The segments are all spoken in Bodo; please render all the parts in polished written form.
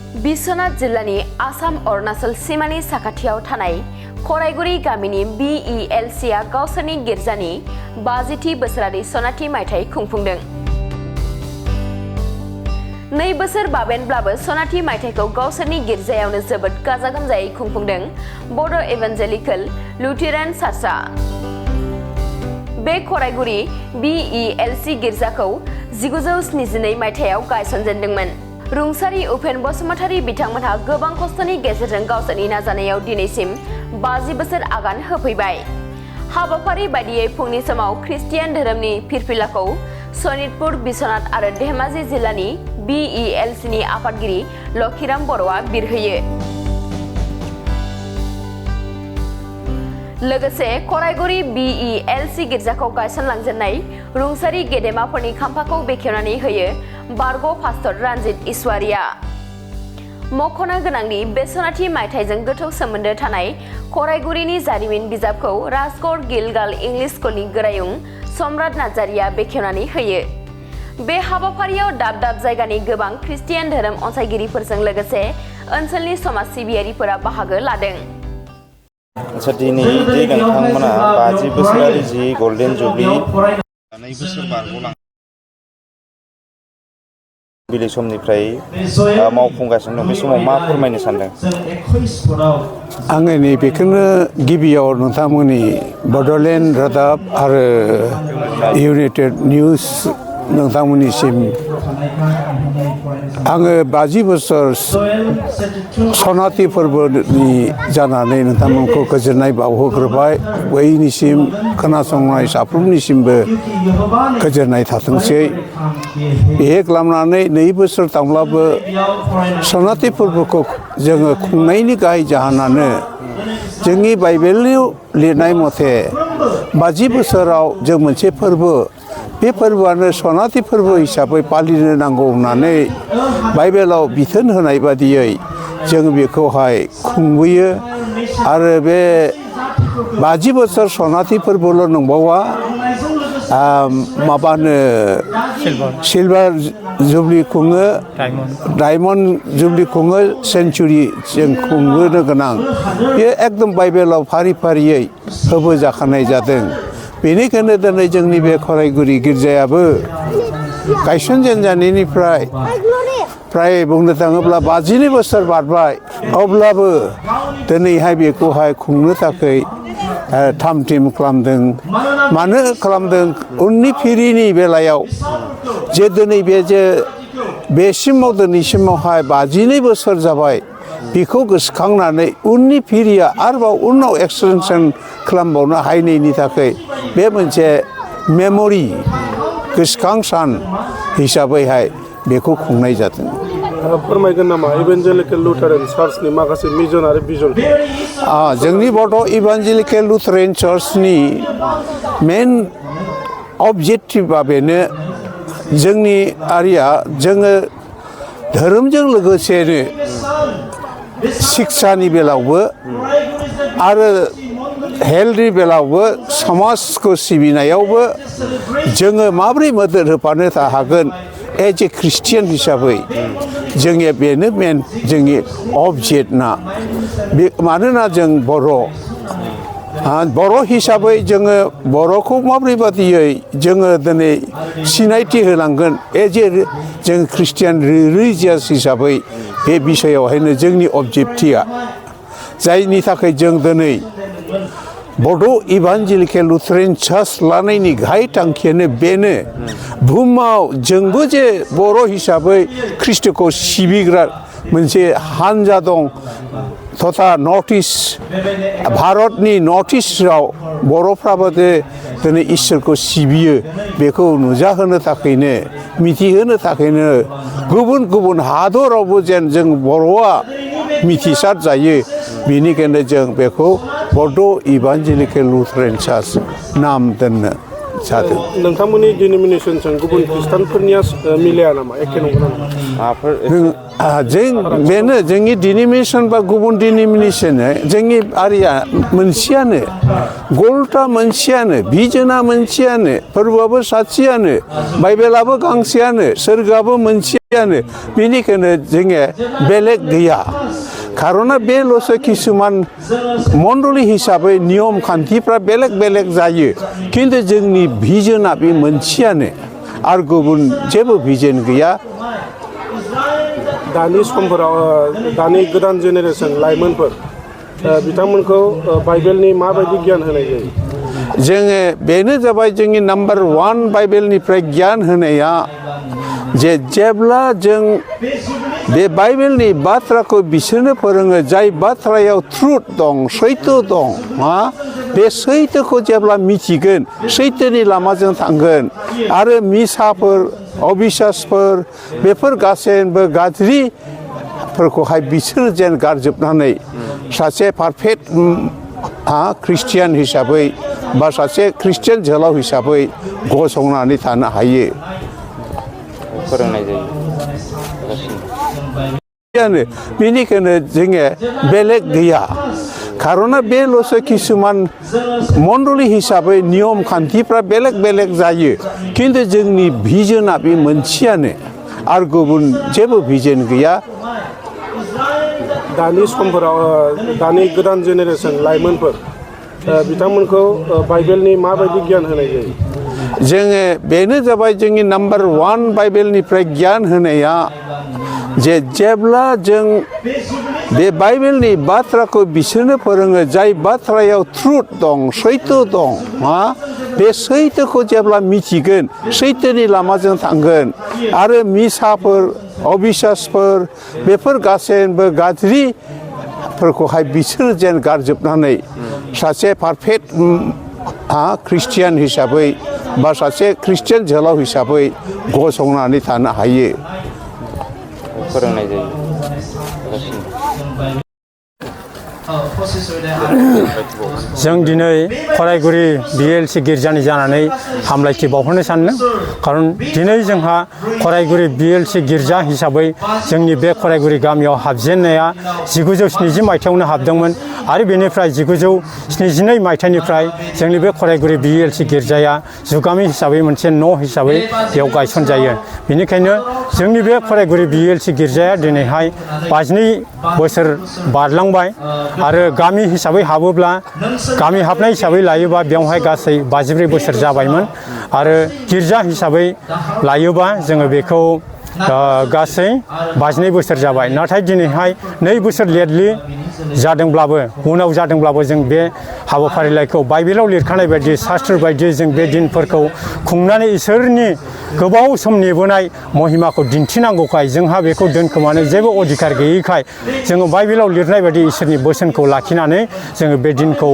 बिश्वनाथ जिल्लानि आसाम अरुणाचल सीमानि साखाथियाव थानाय खराइगुरी गामिनि BELC आ गावसोरनि गिर्जानि 50थि बोसोरारि सनाथि मायथाइ खुंफुंदों। 2 बोसोर बाबेनब्लाबो सनाथि मायथाइखौ गावसोरनि गिर्जायावनो जोबोद गाजा गोमजायै खुंफुंदों बड' इभान्जेलिकेल लुथेरान चार्चआ। बे खराइगुरी BELC गिर्जाखौ 1972 मायथाइयाव गायसनजेनदोंमोन। रुंसारि उपेन बसुमतारी बिथांमोनहा गोबां खस्थ'नि गेजेरजों गावसोरनि नाजानायाव दिनैसिम 50 बोसोर आगान होफैबाय। हाबाफारि बायदियै फुंनि समाव ख्रिस्टियान धोरोमनि फिरफिलाखौ सनितपुर, बिश्वनाथ आरो धेमाजि जिल्लानि BELC नि आफादगिरि लक्षीराम बर'आ बिरहोयो। लोगोसे खराइगुरी BELC गिर्जाखौ गायसनलांजेननाय रुंसारि गेदेमाफोरनि खाम्फाखौ बेखेवनानै होयो बारग' पास्टर रानजित ईश्वरीआ। मख'नो गोनांदि बे सनाथि मायथाइजों गोथौ सोमोन्दो थानाय खराइगुरीनि जारिमिन बिजाबखौ राजगढ़ गिलगाल इंलिश स्कुलनि गोरायुं सम्राट नार्जारिया बेखेवनानै होयो। बे हाबाफारियाव दाब दाब जायगानि गोबां ख्रिस्टियान धोरोम अनसायगिरिफोरजों लोगोसे ओनसोलनि समाज सिबियारिफोरा बाहागो लादों। आच्छा दिनै जे नोंथांमोना 50 बोसोरारि जि गल्डेन जुबली 2 बोसोर बारग'लां बिलि समनिफ्राय मावफुंगासिनो दं, बे समाव मा फोरमायनो सानदों? आङो नैबेखौनो गिबियाव नोंथांमोननि बड'लेण्ड रादाब आरो इउनाइटेड निउज नोंथांमोननिसिम आङो 50 बोसोर सनाथि फोरबोनि जानानै नोंथांमोनखौ गोजोननाय बावहोग्रोबाय। बयनिसिम खोनासंनाय साफ्रोमनिसिमबो गोजोननाय थाथोंसै। बे खालामनानै 2 बोसोर थांब्लाबो सनाथि फोरबोखौ जोङो खुंनायनि गाहाय जाहोनानो जोंनि बाइबेलाव लिरनाय मथे 50 बोसोराव जों मोनसे फोरबो, बे फोरबोआनो सनाथि फोरबो हिसाबै फालिनो नांगौ होननानै बाइबेलाव बिथोन होनाय बादियै जों बेखौहाय खुंबोयो। आरो बे 50 बोसोर सनाथि फोरबोल' नंबावा, माबानो सिलभार जुबली खुङो, डायमन्ड जुबली खुङो, सेन्चुरि जों खुंबोनो गोनां। बेयो एकदम बाइबेलाव फारि फारियै होबोजाखानाय जादों। बेनिखायनो दिनै जोंनि बे खराइगुरी गिर्जायाबो गायसनजेनजानायनिफ्राय फ्राय बुंनो थाङोब्ला 52 बोसोर बारबाय, अब्लाबो दिनैहाय बेखौहाय खुंनो थाखाय थाम थिम खालामदों। मानो खालामदों? उननि फिरिनि बेलायाव जे दिनै बेसिमाव दिनैसिमावहाय 52 बोसोर जाबाय, बेखौ गोसोखांनानै उननि फिरिया आरोबाव उनाव एक्सटेनसन खालामबावनो हायैनि थाखाय बे मोनसे मेम'रि गोसोखां सान हिसाबैहाय बेखौ खुंनाय जादों। फोरमायगोन नामा इभान्जेलिकेल लुथेरान चार्चनि माखासे मिशन आरो भिजन? जोंनि बड' इभान्जेलिकेल लुथेरान चार्चनि मेन अबजेक्टिभआ बेनो, जोंनि आरिया जोङो धोरोमजों लोगोसेनो शिक्षानि बेलायावबो आरो हेल्थनि बेलायावबो समाजखौ सिबिनायावबो जोङो माबोरै मदद होफानो हागोन एज ए ख्रिस्टियान हिसाबै जोंनिया बेनो मेन जोंनि अबजेक्टना। मानोना जों बर' हिसाबै जोङो बर'खौ माबोरै बादियै जोङो दिनै सिनायथि होलांगोन एज ए जों ख्रिस्टियान रिलिजियास हिसाबै, बे बिसयावहायनो जोंनि अबजेक्टिभआ, जायनि थाखाय जों दिनै बड' इभान्जेलिकेल लुथेरान चार्च लानायनि गाहाय थांखियानो बेनो, बुहुमाव जोंबो जे बर' हिसाबै ख्रिस्ट'खौ सिबिग्रा मोनसे हानजा दं, तथा नर्थ इस्ट भारतनि नर्थ इस्टआव बर'फ्राबो दिनै इसोरखौ सिबियो, बेखौ नुजाहोनो थाखायनो मिथिहोनो थाखायनो गुबुन गुबुन हादरावबो जेन जों बर'आ मिथिसार जायो, बेनिखायनो जों बेखौ बड' इभान्जेलिकेल लुथेरान चार्च नाम दोननो जादों। नोंथांमोननि डिनोमिनेसनजों गुबुन खृष्टानफोरनिया मिलाया नामा एखे नंगौ नामा? माबाफोर जों बेनो जोंनि डिनोमिनेसन बा गुबुन डिनोमिनेसन जोंनि हारिया मोनसेयानो, गलटा मोनसेयानो, भिजोना मोनसेयानो, फोरबोआबो सासेयानो, बाइबेलाबो गांसेयानो, सोरगोआबो मोनसेयानो, बेनिखायनो जोङो बेलेग गैया। खारना बेल'सो किसुमान मण्डली हिसाबै नियम खान्थिफ्रा बेलेग बेलेग जायो, खिन्थु जोंनि भिजोना बे मोनसेयानो आरो गुबुन जेबो भिजन गैया। दानि समफोराव दानि गोदान जेनेरेसन लाइमोनफोर बिथांमोनखौ बाइबेलनि माबायदि गियान होनाय जायो? जोङो बेनो जाबाय जोंनि नाम्बार 1 बाइबेलनिफ्राय गियान होनाया जे जेब्ला जों बे बाइबेलनि बाथ्राखौ बिसोरनो फोरोङो, जाय बाथ्रायाव ट्रुथ दं, सैथो दं, बे सैथोखौ जेब्ला मिथिगोन, सैथोनि लामाजों थांगोन आरो मिसाफोर, अबिश्वासफोर बेफोर गासैबो गाज्रिफोरखौहाय बिसोर जेन गारजोबनानै सासे पारफेक्ट ख्रिस्टियान हिसाबै बा सासे ख्रिस्टियान जोहोलाव हिसाबै गसंनानै थानो हायो। फोरोंनाय जायो। बेनिखायनो जोङो बेलेग गैया। खारना बेल'सो किसुमान मण्डली हिसाबै नियम खान्थिफ्रा बेलेग बेलेग जायो, खिन्थु जोंनि भिजोना बे मोनसेयानो आरो गुबुन जेबो भिजन गैया। दानि समफोराव दानि गोदान जेनेरेसन लाइमोनफोर बिथांमोनखौ बाइबेलनि माबायदि गियान होनाय जायो? जोङो बेनो जाबाय जोंनि नाम्बार 1 बाइबेलनिफ्राय गियान होनाया जे जेब्ला जों बे बाइबेलनि बाथ्राखौ बिसोरनो फोरोङो, जाय बाथ्रायाव ट्रुथ दं, सैथो दं, बे सैथोखौ जेब्ला मिथिगोन, सैथोनि लामाजों थांगोन आरो मिसाफोर, अबिश्वासफोर बेफोर गासैबो गाज्रिफोरखौहाय बिसोर जेन गारजोबनानै सासे पारफेक्ट ख्रिस्टियान हिसाबै बा सासे ख्रिस्टियान जोहोलाव हिसाबै गसंनानै थानो हायो। फोरोंनाय जायो। जों दिनै खराइगुरि BLC गिर्जानि जानानै हामलायथि बावहरनो सानदों। खारन दिनै जोंहा खराइगुरि BLC गिर्जा हिसाबै जोंनि बे खराइगुरि गामियाव हाबजेननाया 1970 मायथाइयावनो हाबदोंमोन आरो बेनिफ्राय 1972 मायथाइनिफ्राय जोंनि बे खराइगुरि BLC गिर्जाया जुगामि हिसाबै मोनसे न' हिसाबै बेयाव गायसनजायो। बेनिखायनो जोंनि बे खराइगुरि BLC गिर्जाया दिनैहाय 52 बोसोर बारलांबाय आरो गामि हिसाबै हाबोब्ला, गामि हाबनाय हिसाबै लायोबा बेवहाय गासै 54 बोसोर जाबायमोन आरो गिर्जा हिसाबै लायोबा जोङो बेखौ गासै 52 बोसोर जाबाय। नाथाय दिनैहाय 2 बोसोर लेटलि जादोंब्लाबो, उनाव जादोंब्लाबो जों बे हाबाफारिलाइखौ बाइबेलाव लिरखानाय बायदि, शास्त्र बायदियै जों बे दिनफोरखौ खुंनानै इसोरनि गोबाव सम नेबोनाय महिमाखौ दिन्थिनांगौखाय जोंहा बेखौ दोनखोमानो जेबो अधिकार गैयैखाय जोङो बाइबेलाव लिरनाय बायदि इसोरनि बोसोनखौ लाखिनानै जोङो बे दिनखौ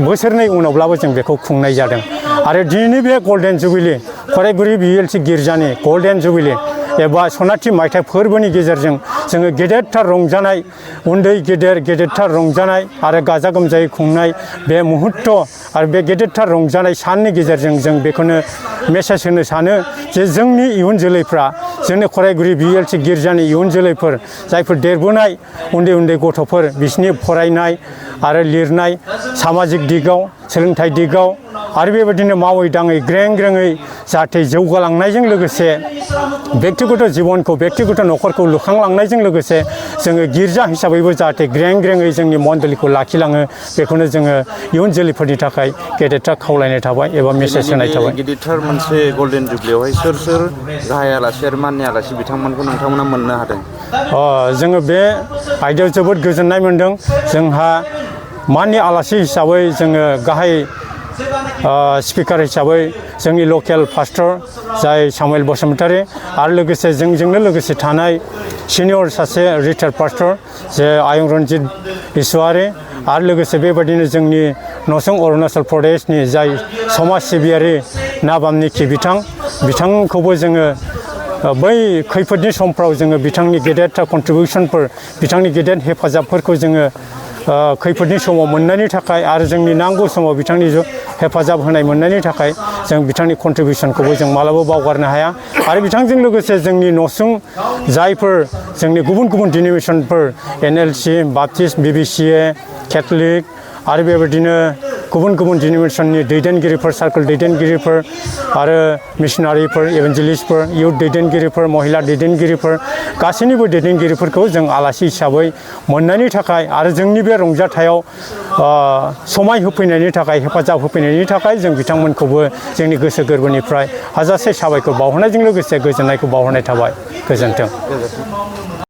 बोसोरनै उनावब्लाबो जों बेखौ खुंनाय जादों। आरो दिनैनि बे गल्डेन जुबिलि, खराइगुरि BLC गिर्जानि गल्डेन जुबिलि एबा सनाथि मायथाइ फोरबोनि गेजेरजों जोङो गेदेरथार रंजानाय, उन्दै गेदेर गेदेरथार रंजानाय आरो गाजा गोमजायै खुंनाय बे मुहुर्त आरो बे गेदेरथार रंजानाय साननि गेजेरजों जों बेखौनो मेसेज होनो सानो जे जोंनि इयुन जोलैफ्रा, जोंनि खराइगुरि BLC गिर्जानि इयुन जोलैफोर, जायफोर देरबोनाय उन्दै उन्दै गथ'फोर, बिसोरनि फरायनाय आरो लिरनाय, सामाजिक दिगाव, सोलोंथाइ दिगाव आरो बेबायदिनो मावै दाङै ग्रें ग्रेङै जाहाथे जौगालांनायजों लोगोसे बेक्तिगत जिबनखौ, बेक्तिगत न'खरखौ लुखांलांनायजों लोगोसे जोङो गिर्जा हिसाबैबो जाहाथे ग्रें ग्रेङै जोंनि मण्डलीखौ लाखिलाङो, बेखौनो जोङो इयुन जोलैफोरनि थाखाय गेदेरथार खावलायनाय थाबाय एबा मेसेज होनाय थाबाय। गिदिरथार मोनसे गल्डेन जुबलियावहाय सोर सोर गाहाय आलासि आरो माननि आलासि बिथांमोनखौ नोंथांमोना मोननो हादों? जोङो बे आयदायाव जोबोद गोजोननाय मोनदों। जोंहा माननि आलासि हिसाबै जोङो गाहाय स्पिकार हिसाबै जोंनि लकेल पास्टर जाय सामुएल बसुमतारी आरो लोगोसे जोंजोंनो लोगोसे थानाय सिनियर सासे रिटायार्ड पास्टर जे आयं रन्जित इसवारी आरो लोगोसे बेबायदिनो जोंनि नसुं अरुणाचल प्रदेशनि जाय समाज सिबियारि नाबाम निखि बिथांखौबो जोङो बै खैफोदनि समफ्राव जोङो बिथांनि गेदेरथार कन्ट्रिबिउसनफोर, बिथांनि गेदेर हेफाजाबफोरखौ जोङो खैफोदनि समाव मोननायनि थाखाय आरो जोंनि नांगौ समाव बिथांनि हेफाजाब होनाय मोननायनि थाखाय जों बिथांनि कन्ट्रिबिउसनखौबो जों मालाबा बावगारनो हाया आरो बिथांजों लोगोसे जोंनि नसुं जायफोर जोंनि गुबुन गुबुन डिनोमिनेसनफोर NLC बाप्टिस्ट BBCA केथलिक आरो बेबायदिनो गुबुन गुबुन डिनोमिनेसननि दैदेनगिरिफोर सार्कोल दैदेनगिरिफोर आरो मिशनारिफोर इभान्जेलिस्टफोर इयुथ दैदेनगिरिफोर महिला दैदेनगिरिफोर गासैनिबो दैदेनगिरिफोरखौ जों आलासि हिसाबै मोननायनि थाखाय आरो जोंनि बे रंजाथायाव समाय होफैनायनि थाखाय हेफाजाब होफैनायनि थाखाय जों बिथांमोनखौबो जोंनि गोसो गोरबोनिफ्राय हाजासे साबायखर बावहरनायजों लोगोसे गोजोननायखौ बावहरनाय थाबाय। गोजोन्थों।